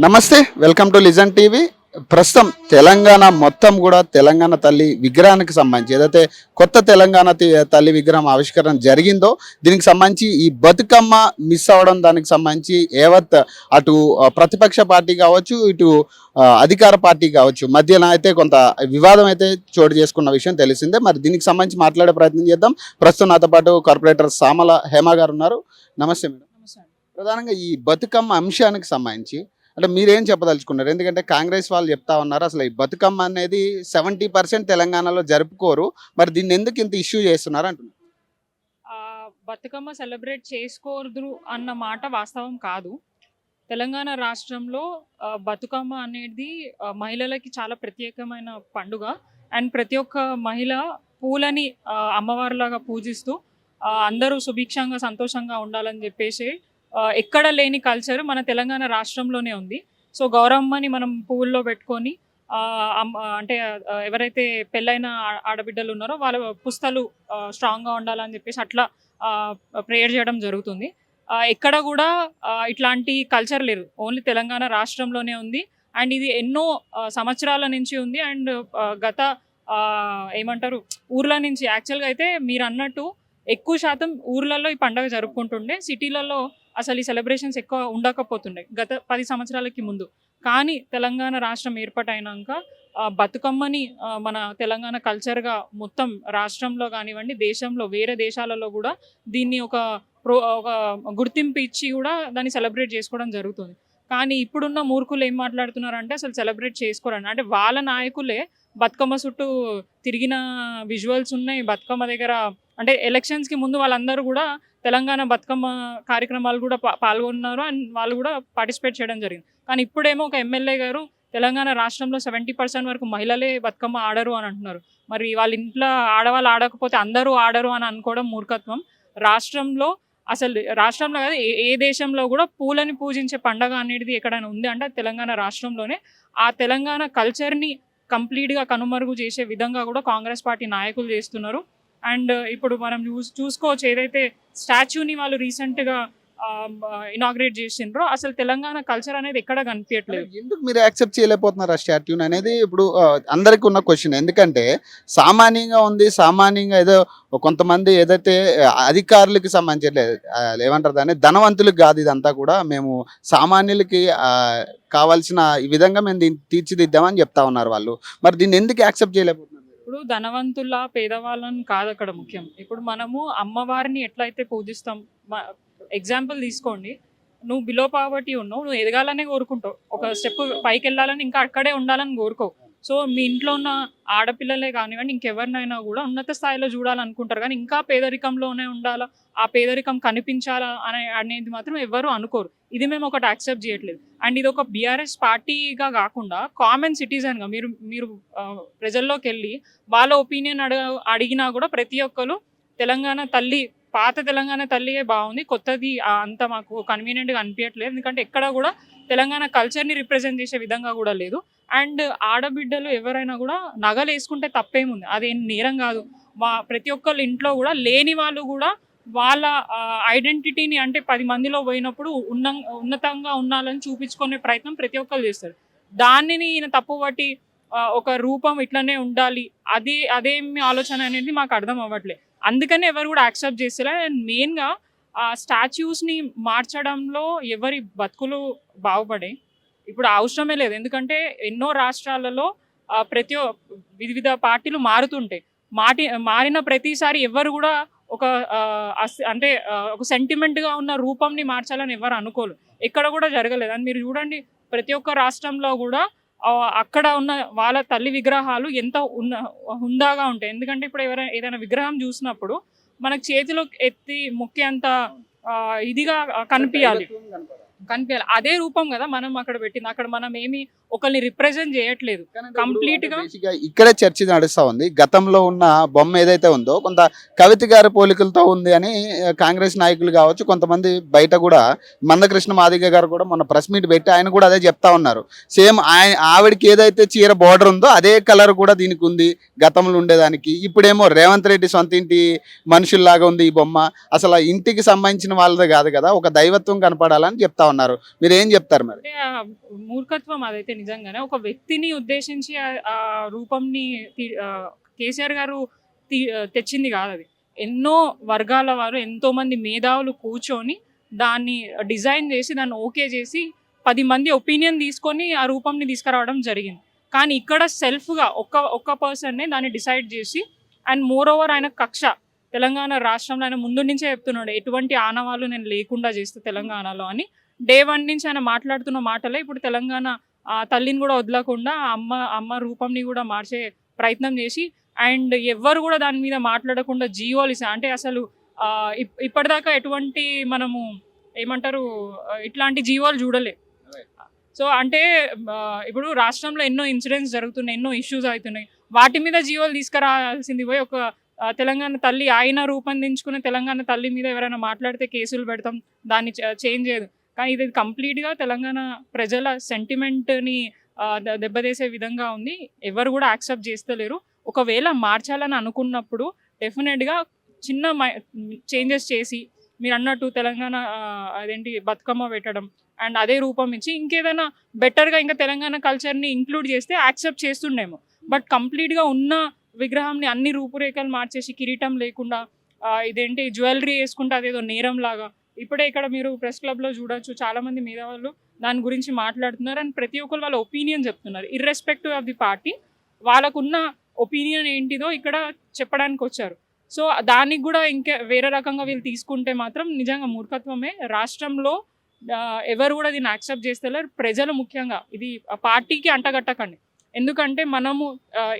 నమస్తే, welcome to listen TV. ప్రస్తుతం తెలంగాణ మొత్తం కూడా తెలంగాణ తల్లి విగ్రహానికి సంబంధించి ఏదైతే కొత్త తెలంగాణ తల్లి విగ్రహం ఆవిష్కరణ జరిగిందో దీనికి సంబంధించి ఈ బతుకమ్మ మిస్ అవ్వడం దానికి సంబంధించి ఏవత్ అటు ప్రతిపక్ష పార్టీ కావచ్చు, ఇటు అధికార పార్టీ కావచ్చు మధ్యన అయితే కొంత వివాదం అయితే చోటు చేసుకున్న విషయం తెలిసిందే. మరి దీనికి సంబంధించి మాట్లాడే ప్రయత్నం చేద్దాం. ప్రస్తుతం నాతో పాటు కార్పొరేటర్ సామల హేమ గారు ఉన్నారు. నమస్తే మేడం. ప్రధానంగా ఈ బతుకమ్మ అంశానికి సంబంధించి అంటే మీరేం చెప్పదలుచుకున్నారు? ఎందుకంటే కాంగ్రెస్ వాళ్ళు చెప్తా ఉన్నారు అసలు ఈ బతుకమ్మ అనేది 70% తెలంగాణలో జరుపుకోరు, మరి దీన్ని ఎందుకు ఇంత ఇష్యూ చేస్తున్నారు అంటున్నారు. బతుకమ్మ సెలబ్రేట్ చేసుకోరు అన్న మాట వాస్తవం కాదు. తెలంగాణ రాష్ట్రంలో బతుకమ్మ అనేది మహిళలకి చాలా ప్రత్యేకమైన పండుగ. అండ్ ప్రతి ఒక్క మహిళ పూలని అమ్మవారిలాగా పూజిస్తూ అందరూ సుభిక్షంగా సంతోషంగా ఉండాలని చెప్పేసి ఎక్కడ లేని కల్చర్ మన తెలంగాణ రాష్ట్రంలోనే ఉంది. సో గౌరమ్మని మనం పువ్వుల్లో పెట్టుకొని అంటే ఎవరైతే పెళ్ళైన ఆడబిడ్డలు ఉన్నారో వాళ్ళ పుస్తలు స్ట్రాంగ్గా ఉండాలని చెప్పేసి అట్లా ప్రేయర్ చేయడం జరుగుతుంది. ఎక్కడ కూడా ఇట్లాంటి కల్చర్ లేదు, ఓన్లీ తెలంగాణ రాష్ట్రంలోనే ఉంది. అండ్ ఇది ఎన్నో సంవత్సరాల నుంచి ఉంది. అండ్ గత ఏమంటారు ఊర్ల నుంచి యాక్చువల్గా అయితే మీరు అన్నట్టు ఎక్కువ శాతం ఊర్లలో ఈ పండుగ జరుపుకుంటుండే, సిటీలలో అసలు ఈ సెలబ్రేషన్స్ ఎక్కువ ఉండకపోతుండే గత 10 సంవత్సరాలకి ముందు. కానీ తెలంగాణ రాష్ట్రం ఏర్పాటైనాక బతుకమ్మని మన తెలంగాణ కల్చర్గా మొత్తం రాష్ట్రంలో కానివ్వండి, దేశంలో వేరే దేశాలలో కూడా దీన్ని ఒక గుర్తింపు ఇచ్చి కూడా దాన్ని సెలబ్రేట్ చేసుకోవడం జరుగుతుంది. కానీ ఇప్పుడున్న మూర్ఖులు ఏం మాట్లాడుతున్నారంటే అసలు సెలబ్రేట్ చేసుకోరండి. అంటే వాళ్ళ నాయకులే బతుకమ్మ చుట్టూ తిరిగిన విజువల్స్ ఉన్నాయి. బతుకమ్మ దగ్గర అంటే ఎలక్షన్స్కి ముందు వాళ్ళందరూ కూడా తెలంగాణ బతుకమ్మ కార్యక్రమాలు కూడా పాల్గొన్నారు అండ్ వాళ్ళు కూడా పార్టిసిపేట్ చేయడం జరిగింది. కానీ ఇప్పుడేమో ఒక ఎమ్మెల్యే గారు తెలంగాణ రాష్ట్రంలో 70% వరకు మహిళలే బతుకమ్మ ఆడరు అని అంటున్నారు. మరి వాళ్ళ ఇంట్లో ఆడవాళ్ళు ఆడకపోతే అందరూ ఆడరు అని అనుకోవడం మూర్ఖత్వం. రాష్ట్రంలో అసలు రాష్ట్రంలో కాదు ఏ దేశంలో కూడా పూలని పూజించే పండగ అనేది ఎక్కడైనా ఉంది అంటే తెలంగాణ రాష్ట్రంలోనే. ఆ తెలంగాణ కల్చర్ని కంప్లీట్గా కనుమరుగు చేసే విధంగా కూడా కాంగ్రెస్ పార్టీ నాయకులు చేస్తున్నారు. అండ్ ఇప్పుడు మనం చూసుకోవచ్చు ఏదైతే స్టాచ్యూని వాళ్ళు రీసెంట్గా ఇనాగ్రేట్ చేసిండ్రో అసలు తెలంగాణ కల్చర్ అనేది ఎక్కడ కనిపించట్లేదు. ఎందుకు మీరు యాక్సెప్ట్ చేయలేకపోతున్నారు ఆ స్టాట్యూన్ అనేది ఇప్పుడు అందరికీ ఉన్న క్వశ్చన్. ఎందుకంటే సామాన్యంగా ఉంది, సామాన్యంగా ఏదో కొంతమంది ఏదైతే అధికారులకి సంబంధించి ఏమంటారు దాన్ని ధనవంతులకు కాదు, ఇదంతా కూడా మేము సామాన్యులకి కావాల్సిన ఈ విధంగా మేము దీన్ని తీర్చిదిద్దామని చెప్తా ఉన్నారు వాళ్ళు. మరి దీన్ని ఎందుకు యాక్సెప్ట్ చేయలేకపోతున్నారు? ఇప్పుడు ధనవంతుల పేదవాళ్ళని కాదు అక్కడ ముఖ్యం. ఇప్పుడు మనము అమ్మవారిని ఎట్లయితే పూజిస్తాం, ఎగ్జాంపుల్ తీసుకోండి, నువ్వు బిలో పావర్టీ ఉన్నావు, నువ్వు ఎదగాలనే కోరుకుంటావు, ఒక స్టెప్ పైకి వెళ్ళాలని ఇంకా అక్కడే ఉండాలని కోరుకోవు. సో మీ ఇంట్లో ఉన్న ఆడపిల్లలే కానివ్వండి ఇంకెవరినైనా కూడా ఉన్నత స్థాయిలో చూడాలనుకుంటారు, కానీ ఇంకా పేదరికంలోనే ఉండాలా, ఆ పేదరికం కనిపించాలా అనేది మాత్రం ఎవరు అనుకోరు. ఇది మేము ఒకటి యాక్సెప్ట్ చేయట్లేదు. అండ్ ఇది ఒక బీఆర్ఎస్ పార్టీగా కాకుండా కామన్ సిటిజన్గా మీరు ప్రజల్లోకి వెళ్ళి వాళ్ళ ఒపీనియన్ అడిగినా కూడా ప్రతి ఒక్కరు తెలంగాణ తల్లి, పాత తెలంగాణ తల్లియే బాగుంది, కొత్తది అంత మాకు కన్వీనియంట్గా అనిపించట్లేదు. ఎందుకంటే ఎక్కడ కూడా తెలంగాణ కల్చర్ని రిప్రజెంట్ చేసే విధంగా కూడా లేదు. అండ్ ఆడబిడ్డలు ఎవరైనా కూడా నగలు వేసుకుంటే తప్పేముంది, అదేం నేరం కాదు. ప్రతి ఒక్కళ్ళ ఇంట్లో కూడా లేని వాళ్ళు కూడా వాళ్ళ ఐడెంటిటీని అంటే 10 మందిలో పోయినప్పుడు ఉన్నతంగా ఉండాలని చూపించుకునే ప్రయత్నం ప్రతి ఒక్కరు చేస్తారు. దానిని ఈయన తప్పుబట్టి ఒక రూపం ఇట్లనే ఉండాలి, అదేమి ఆలోచన అనేది మాకు అర్థం అవ్వట్లేదు. అందుకని ఎవరు కూడా యాక్సెప్ట్ చేస్తలే. అండ్ మెయిన్గా ఆ స్టాచ్యూస్ని మార్చడంలో ఎవరి బతుకులు బాగుపడే ఇప్పుడు అవసరమే లేదు. ఎందుకంటే ఎన్నో రాష్ట్రాలలో వివిధ పార్టీలు మారుతుంటాయి. మారిన ప్రతిసారి ఎవరు కూడా ఒక అంటే ఒక సెంటిమెంట్గా ఉన్న రూపంని మార్చాలని ఎవరు అనుకోరు, ఎక్కడ కూడా జరగలేదు. అని మీరు చూడండి ప్రతి ఒక్క రాష్ట్రంలో కూడా అక్కడ ఉన్న వాళ్ళ తల్లి విగ్రహాలు ఎంత హుందాగా ఉంటాయి. ఎందుకంటే ఇప్పుడు ఏదైనా విగ్రహం చూసినప్పుడు మనకు చేతిలో ఎత్తి మొక్కేంత ఇదిగా కనిపించాలి. అదే రూపం కదా మనం అక్కడ పెట్టింది. అక్కడ మనం ఏమి ఒకరిని రిప్రజెంట్ చేయట్లేదు. Complete గా- బేసిక్గా ఇక్కడే చర్చ నడుస్తా ఉంది. గతంలో ఉన్న బొమ్మ ఏదైతే ఉందో కొంత కవిత గారి పోలికలతో ఉంది అని కాంగ్రెస్ నాయకులు కావచ్చు, కొంతమంది బయట కూడా మందకృష్ణ మాదిగ గారు కూడా మొన్న ప్రెస్ మీట్ పెట్టి ఆయన కూడా అదే చెప్తా ఉన్నారు. సేమ్ ఆవిడకి ఏదైతే చీర బార్డర్ ఉందో అదే కలర్ కూడా దీనికి ఉంది గతంలో ఉండేదానికి. ఇప్పుడేమో రేవంత్ రెడ్డి సొంత ఇంటి మనుషుల్లాగా ఉంది ఈ బొమ్మ. అసలు ఆ ఇంటికి సంబంధించిన వాళ్ళది కాదు కదా, ఒక దైవత్వం కనపడాలని చెప్తా ఉన్నారు. మీరు ఏం చెప్తారు మరి? అంటే మూర్ఖత్వం అదైతే నిజంగానే. ఒక వ్యక్తిని ఉద్దేశించి ఆ రూపంని కేసీఆర్ గారు తెచ్చింది కాదు అది. ఎన్నో వర్గాల వారు, ఎంతో మంది మేధావులు కూర్చొని దాన్ని డిజైన్ చేసి దాన్ని ఓకే చేసి 10 మంది ఒపీనియన్ తీసుకొని ఆ రూపంని తీసుకురావడం జరిగింది. కానీ ఇక్కడ సెల్ఫ్గా ఒక్క పర్సన్నే దాన్ని డిసైడ్ చేసి, అండ్ మోర్ ఓవర్ ఆయన కక్ష తెలంగాణ రాష్ట్రంలో ఆయన ముందు నుంచే చెప్తున్నాడు, ఎటువంటి ఆనవాళ్ళు నేను లేకుండా చేస్తే తెలంగాణలో అని. డే 1 నుంచి ఆయన మాట్లాడుతున్న మాటలే ఇప్పుడు తెలంగాణ తల్లిని కూడా వదలకుండా అమ్మ రూపంని కూడా మార్చే ప్రయత్నం చేసి, అండ్ ఎవ్వరు కూడా దాని మీద మాట్లాడకుండా జీవోలు అంటే అసలు ఇప్పటిదాకా ఎటువంటి మనము ఏమంటారు ఇట్లాంటి జీవోలు చూడలే. సో అంటే ఇప్పుడు రాష్ట్రంలో ఎన్నో ఇన్సిడెంట్స్ జరుగుతున్నాయి, ఎన్నో ఇష్యూస్ అవుతున్నాయి. వాటి మీద జీవోలు తీసుకురావాల్సింది పోయి ఒక తెలంగాణ తల్లి ఆయన రూపొందించుకున్న తెలంగాణ తల్లి మీద ఎవరైనా మాట్లాడితే కేసులు పెడతాం, దాన్ని చేంజ్ చేయదు. కానీ ఇది కంప్లీట్గా తెలంగాణ ప్రజల సెంటిమెంట్ని దెబ్బతీసే విధంగా ఉంది. ఎవరు కూడా యాక్సెప్ట్ చేస్తలేరు. ఒకవేళ మార్చాలని అనుకున్నప్పుడు డెఫినెట్గా చిన్న చేంజెస్ చేసి, మీరు అన్నట్టు తెలంగాణ అదేంటి బతుకమ్మ పెట్టడం అండ్ అదే రూపం ఇచ్చి ఇంకేదైనా బెటర్గా ఇంకా తెలంగాణ కల్చర్ని ఇంక్లూడ్ చేస్తే యాక్సెప్ట్ చేస్తుండేమో. బట్ కంప్లీట్గా ఉన్న విగ్రహాన్ని అన్ని రూపురేఖలు మార్చేసి కిరీటం లేకుండా ఇదేంటి జ్యువెలరీ వేసుకుంటే అదేదో నేరం లాగా. ఇప్పుడే ఇక్కడ మీరు ప్రెస్ క్లబ్లో చూడొచ్చు, చాలామంది మేధావులు దాని గురించి మాట్లాడుతున్నారు అండ్ ప్రతి ఒక్కరు వాళ్ళ ఒపీనియన్ చెప్తున్నారు. ఇర్రెస్పెక్టివ్ ఆఫ్ ది పార్టీ వాళ్ళకున్న ఒపీనియన్ ఏంటిదో ఇక్కడ చెప్పడానికి వచ్చారు. సో దానికి కూడా ఇంకా వేరే రకంగా వీళ్ళు తీసుకుంటే మాత్రం నిజంగా మూర్ఖత్వమే. రాష్ట్రంలో ఎవరు కూడా దీన్ని యాక్సెప్ట్ చేస్తలేరు. ప్రజలు ముఖ్యంగా ఇది పార్టీకి అంటగట్టకండి. ఎందుకంటే మనము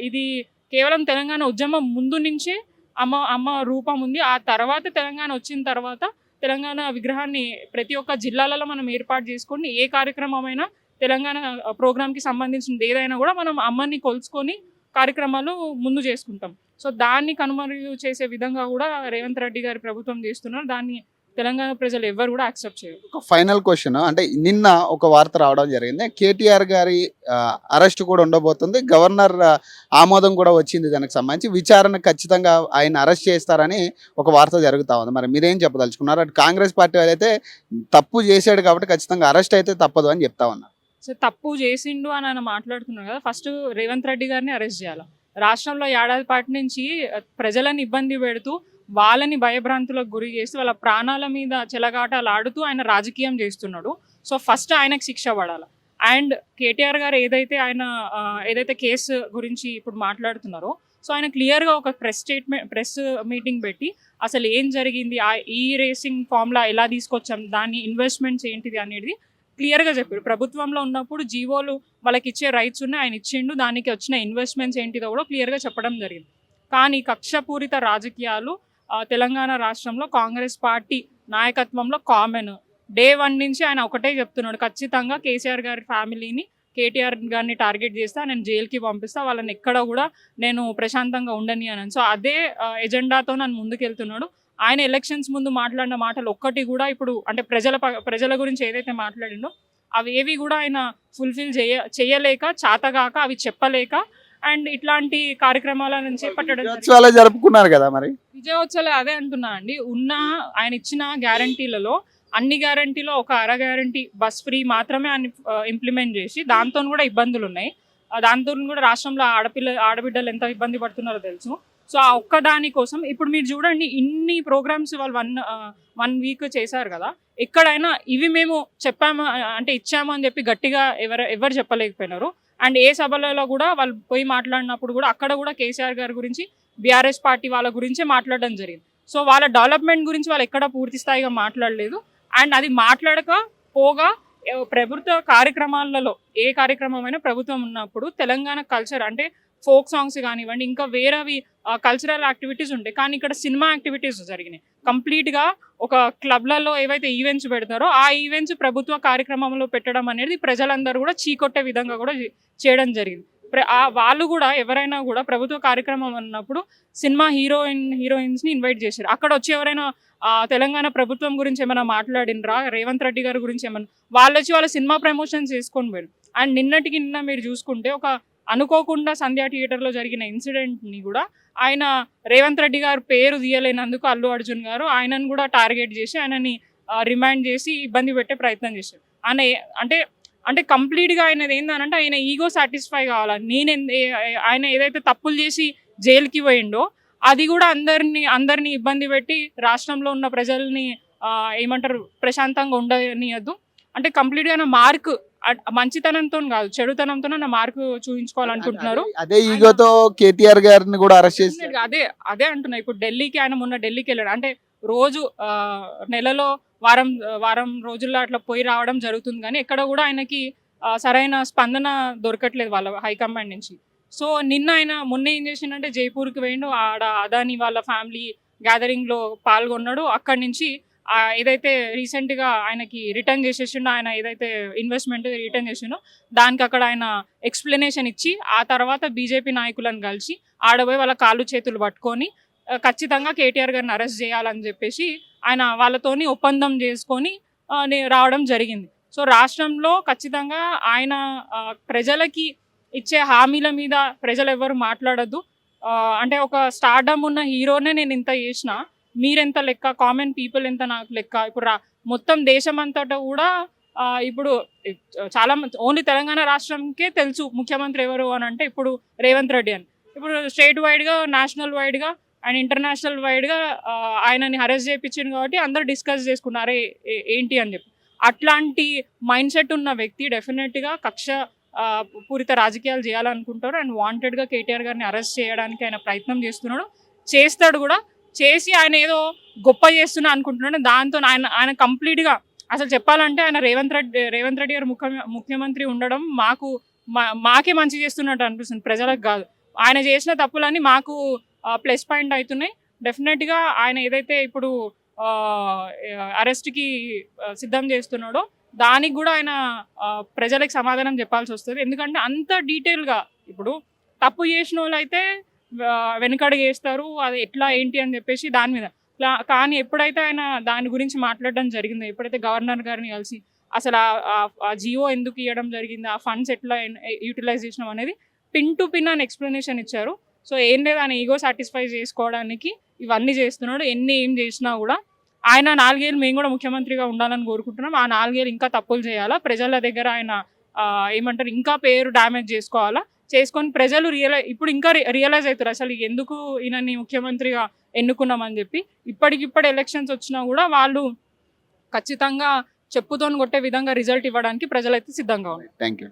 ఇది కేవలం తెలంగాణ ఉద్యమం ముందు నుంచే అమ్మ రూపం ఉంది. ఆ తర్వాత తెలంగాణ వచ్చిన తర్వాత తెలంగాణ విగ్రహాన్ని ప్రతి ఒక్క జిల్లాలలో మనం ఏర్పాటు చేసుకొని ఏ కార్యక్రమమైనా తెలంగాణ ప్రోగ్రామ్కి సంబంధించిన ఏదైనా కూడా మనం అమ్మని కొలుచుకొని కార్యక్రమాలు ముందు చేసుకుంటాం. సో దాన్ని కనుమరుగు చేసే విధంగా కూడా రేవంత్ రెడ్డి గారి ప్రభుత్వం చేస్తున్నారు. దాన్ని తెలంగాణ ప్రజలు ఎవరు కూడా యాక్సెప్ట్ చేయరు. ఒక ఫైనల్ క్వశ్చన్, అంటే నిన్న ఒక వార్త రావడం జరిగింది, కేటీఆర్ గారి అరెస్ట్ కూడా ఉండబోతుంది, గవర్నర్ ఆమోదం కూడా వచ్చింది, దానికి సంబంధించి విచారణ ఖచ్చితంగా ఆయన అరెస్ట్ చేస్తారని ఒక వార్త జరుగుతూ ఉంది. మరి మీరేం చెప్పదలుచుకున్నారు? అటు కాంగ్రెస్ పార్టీ అయితే తప్పు చేశాడు కాబట్టి ఖచ్చితంగా అరెస్ట్ అయితే తప్పదు అని చెప్తా ఉన్నారు. సో తప్పు చేసిండు అని ఆయన మాట్లాడుతున్నారు కదా, ఫస్ట్ రేవంత్ రెడ్డి గారిని అరెస్ట్ చేయాలి. రాష్ట్రంలో ఏడాది పాటు నుంచి ప్రజలను ఇబ్బంది పెడుతూ వాళ్ళని భయభ్రాంతులకు గురి చేసి వాళ్ళ ప్రాణాల మీద చెలగాటాలు ఆడుతూ ఆయన రాజకీయం చేస్తున్నాడు. సో ఫస్ట్ ఆయనకు శిక్ష పడాలి. అండ్ కేటీఆర్ గారు ఏదైతే కేసు గురించి ఇప్పుడు మాట్లాడుతున్నారో, సో ఆయన క్లియర్గా ఒక ప్రెస్ మీటింగ్ పెట్టి అసలు ఏం జరిగింది, ఈ రేసింగ్ ఫార్ములా ఎలా తీసుకొచ్చాం, దాని ఇన్వెస్ట్మెంట్స్ ఏంటిది అనేది క్లియర్గా చెప్పారు. ప్రభుత్వంలో ఉన్నప్పుడు జీవోలు వాళ్ళకి ఇచ్చే రైట్స్ ఉన్నాయి, ఆయన ఇచ్చిండు, దానికి వచ్చిన ఇన్వెస్ట్మెంట్స్ ఏంటిదో కూడా క్లియర్గా చెప్పడం జరిగింది. కానీ కక్షపూరిత రాజకీయాలు తెలంగాణ రాష్ట్రంలో కాంగ్రెస్ పార్టీ నాయకత్వంలో కామన్. డే 1 నుంచి ఆయన ఒకటే చెప్తున్నాడు, ఖచ్చితంగా కేసీఆర్ గారి ఫ్యామిలీని, కేటీఆర్ గారిని టార్గెట్ చేస్తా, నేను జైలుకి పంపిస్తా, వాళ్ళని ఎక్కడ కూడా నేను ప్రశాంతంగా ఉండని అని. సో అదే ఎజెండాతో నన్ను ముందుకెళ్తున్నాడు. ఆయన ఎలక్షన్స్ ముందు మాట్లాడిన మాటలు ఒక్కటి కూడా ఇప్పుడు అంటే ప్రజల గురించి ఏదైతే మాట్లాడిండో అవేవి కూడా ఆయన ఫుల్ఫిల్ చేయలేక, చాతగాక, అవి చెప్పలేక అండ్ ఇట్లాంటి కార్యక్రమాల నుంచి జరుపుకున్నారు కదా. మరి విజయోత్సవాలు అదే అంటున్నా అండి, ఆయన ఇచ్చిన గ్యారంటీలలో అన్ని గ్యారంటీలో ఒక అర గ్యారంటీ బస్ ఫ్రీ మాత్రమే ఆయన ఇంప్లిమెంట్ చేసి దాంతో కూడా ఇబ్బందులు ఉన్నాయి. దాంతో కూడా రాష్ట్రంలో ఆడబిడ్డలు ఎంత ఇబ్బంది పడుతున్నారో తెలుసు. సో ఆ ఒక్కదాని కోసం ఇప్పుడు మీరు చూడండి, ఇన్ని ప్రోగ్రామ్స్ వాళ్ళు వన్ వీక్ చేశారు కదా, ఎక్కడైనా ఇవి మేము చెప్పాము అంటే ఇచ్చాము అని చెప్పి గట్టిగా ఎవరు చెప్పలేకపోయినారు. అండ్ ఏ సభలలో కూడా వాళ్ళు పోయి మాట్లాడినప్పుడు కూడా అక్కడ కూడా కేసీఆర్ గారి గురించి, బీఆర్ఎస్ పార్టీ వాళ్ళ గురించే మాట్లాడడం జరిగింది. సో వాళ్ళ డెవలప్మెంట్ గురించి వాళ్ళు ఎక్కడ పూర్తి స్థాయిగా మాట్లాడలేదు. అండ్ అది మాట్లాడకపోగా ప్రభుత్వ కార్యక్రమాలలో ఏ కార్యక్రమమైనా ప్రభుత్వం ఉన్నప్పుడు తెలంగాణ కల్చర్ అంటే ఫోక్ సాంగ్స్ కానివ్వండి, ఇంకా వేరేవి కల్చరల్ యాక్టివిటీస్ ఉంటాయి. కానీ ఇక్కడ సినిమా యాక్టివిటీస్ జరిగినాయి. కంప్లీట్‌గా ఒక క్లబ్‌లలో ఏవైతే ఈవెంట్స్ పెడతారో, ఆ ఈవెంట్స్ ప్రభుత్వ కార్యక్రమంలో పెట్టడం అనేది ప్రజలందరూ కూడా చీకొట్టే విధంగా కూడా చేయడం జరిగింది. వాళ్ళు కూడా ఎవరైనా కూడా ప్రభుత్వ కార్యక్రమం అన్నప్పుడు సినిమా హీరోయిన్స్‌ని ఇన్వైట్ చేశారు. అక్కడ వచ్చి ఎవరైనా తెలంగాణ ప్రభుత్వం గురించి ఏమైనా మాట్లాడినరా? రేవంత్ రెడ్డి గారి గురించి ఏమన్నా వాళ్ళొచ్చి వాళ్ళ సినిమా ప్రమోషన్స్ చేసుకొని పోయారు. అండ్ నిన్నటికి నిన్న మీరు చూసుకుంటే ఒక అనుకోకుండా సంధ్యా థియేటర్‌లో జరిగిన ఇన్సిడెంట్‌ని కూడా ఆయన రేవంత్ రెడ్డి గారు పేరు తీయలేనందుకు అల్లు అర్జున్ గారు ఆయనను కూడా టార్గెట్ చేసి ఆయనని రిమాండ్ చేసి ఇబ్బంది పెట్టే ప్రయత్నం చేశారు. ఆయన అంటే కంప్లీట్‌గా ఆయనది ఏందనంటే ఆయన ఈగో సాటిస్ఫై కావాలి. ఆయన ఏదైతే తప్పులు చేసి జైలుకి పోయిండో అది కూడా అందరిని ఇబ్బంది పెట్టి రాష్ట్రంలో ఉన్న ప్రజల్ని ఏమంటారు ప్రశాంతంగా ఉండనియద్దు. అంటే కంప్లీట్‌గా ఆయన మార్క్ మంచితనంతో కాదు చెడుతనంతో నా మార్కు చూపించుకోవాలనుకుంటున్నారు. అదే ఈగోతో కేటీఆర్ గారిని కూడా అరెస్ట్ చేసి అదే అంటున్నా. ఇప్పుడు మొన్న ఢిల్లీకి వెళ్ళాడు. అంటే రోజు నెలలో వారం రోజుల్లో అట్లా పోయి రావడం జరుగుతుంది. కానీ ఎక్కడ కూడా ఆయనకి సరైన స్పందన దొరకట్లేదు వాళ్ళ హైకమాండ్ నుంచి. సో మొన్న ఏం చేసిండంటే జైపూర్కి పోయిండు. ఆడ అదాని వాళ్ళ ఫ్యామిలీ గ్యాదరింగ్లో పాల్గొన్నాడు. అక్కడి నుంచి ఏదైతే రీసెంట్గా ఆయనకి రిటర్న్ చేసేసిండో, ఆయన ఏదైతే ఇన్వెస్ట్మెంట్ రిటర్న్ చేసిండో దానికి అక్కడ ఆయన ఎక్స్ప్లెనేషన్ ఇచ్చి ఆ తర్వాత బీజేపీ నాయకులను కలిసి ఆడపోయి వాళ్ళ కాళ్ళు చేతులు పట్టుకొని ఖచ్చితంగా కేటీఆర్ గారిని అరెస్ట్ చేయాలని చెప్పేసి ఆయన వాళ్ళతోని ఒప్పందం చేసుకొని రావడం జరిగింది. సో రాష్ట్రంలో ఖచ్చితంగా ఆయన ప్రజలకి ఇచ్చే హామీల మీద ప్రజలు ఎవరు మాట్లాడద్దు. అంటే ఒక స్టార్డమ్ ఉన్న హీరోనే నేను ఇంత చేసిన, మీరెంత లెక్క, కామన్ పీపుల్ ఎంత నాకు లెక్క. ఇప్పుడు మొత్తం దేశం అంతటా కూడా ఇప్పుడు చాలా ఓన్లీ తెలంగాణ రాష్ట్రంకే తెలుసు ముఖ్యమంత్రి ఎవరు అని అంటే ఇప్పుడు రేవంత్ రెడ్డి అని. ఇప్పుడు స్టేట్ వైడ్గా, నేషనల్ వైడ్గా అండ్ ఇంటర్నేషనల్ వైడ్గా ఆయనని అరెస్ట్ చేయించింది కాబట్టి అందరూ డిస్కస్ చేసుకున్నారే ఏంటి అని చెప్పి. అట్లాంటి మైండ్ సెట్ ఉన్న వ్యక్తి డెఫినెట్గా కక్ష పూరిత రాజకీయాలు చేయాలనుకుంటారు. అండ్ వాంటెడ్గా కేటీఆర్ గారిని అరెస్ట్ చేయడానికి ఆయన ప్రయత్నం చేస్తాడు కూడా. చేసి ఆయన ఏదో గొప్ప చేస్తున్నా అనుకుంటున్నాడు. దాంతో ఆయన కంప్లీట్గా అసలు చెప్పాలంటే ఆయన రేవంత్ రెడ్డి గారు ముఖ్యమంత్రి ఉండడం మాకే మంచి చేస్తున్నట్టు అనిపిస్తుంది, ప్రజలకు కాదు. ఆయన చేసిన తప్పులన్నీ మాకు ప్లస్ పాయింట్ అవుతున్నాయి. డెఫినెట్గా ఆయన ఏదైతే ఇప్పుడు అరెస్ట్కి సిద్ధం చేస్తున్నాడో దానికి కూడా ఆయన ప్రజలకు సమాధానం చెప్పాల్సి వస్తుంది. ఎందుకంటే అంత డీటెయిల్గా ఇప్పుడు తప్పు చేసిన వాళ్ళు అయితే వెనుకడుగు వేస్తారు, అది ఎట్లా ఏంటి అని చెప్పేసి దాని మీద. కానీ ఎప్పుడైతే ఆయన దాని గురించి మాట్లాడడం జరిగిందో, ఎప్పుడైతే గవర్నర్ గారిని కలిసి అసలు ఆ జియో ఎందుకు ఇవ్వడం జరిగింది, ఆ ఫండ్స్ ఎట్లా యూటిలైజ్ చేసినాం అనేది పిన్ టు పిన్ అని ఎక్స్ప్లెనేషన్ ఇచ్చారు. సో ఏం లేదు, ఆయన ఈగో సాటిస్ఫై చేసుకోవడానికి ఇవన్నీ చేస్తున్నాడు. ఏం చేసినా కూడా ఆయన 4 ఏళ్ళు మేము కూడా ముఖ్యమంత్రిగా ఉండాలని కోరుకుంటున్నాం. ఆ 4 ఏళ్ళు ఇంకా తప్పులు చేయాలా, ప్రజల దగ్గర ఆయన ఏమంటారు ఇంకా పేరు డ్యామేజ్ చేసుకొని ప్రజలు ఇప్పుడు ఇంకా రియలైజ్ అవుతారు అసలు ఎందుకు ఈయనని ముఖ్యమంత్రిగా ఎన్నుకున్నామని చెప్పి. ఇప్పటికిప్పుడు ఎలక్షన్స్ వచ్చినా కూడా వాళ్ళు ఖచ్చితంగా చెప్పుతోని కొట్టే విధంగా రిజల్ట్ ఇవ్వడానికి ప్రజలైతే సిద్ధంగా ఉన్నారు. Thank you.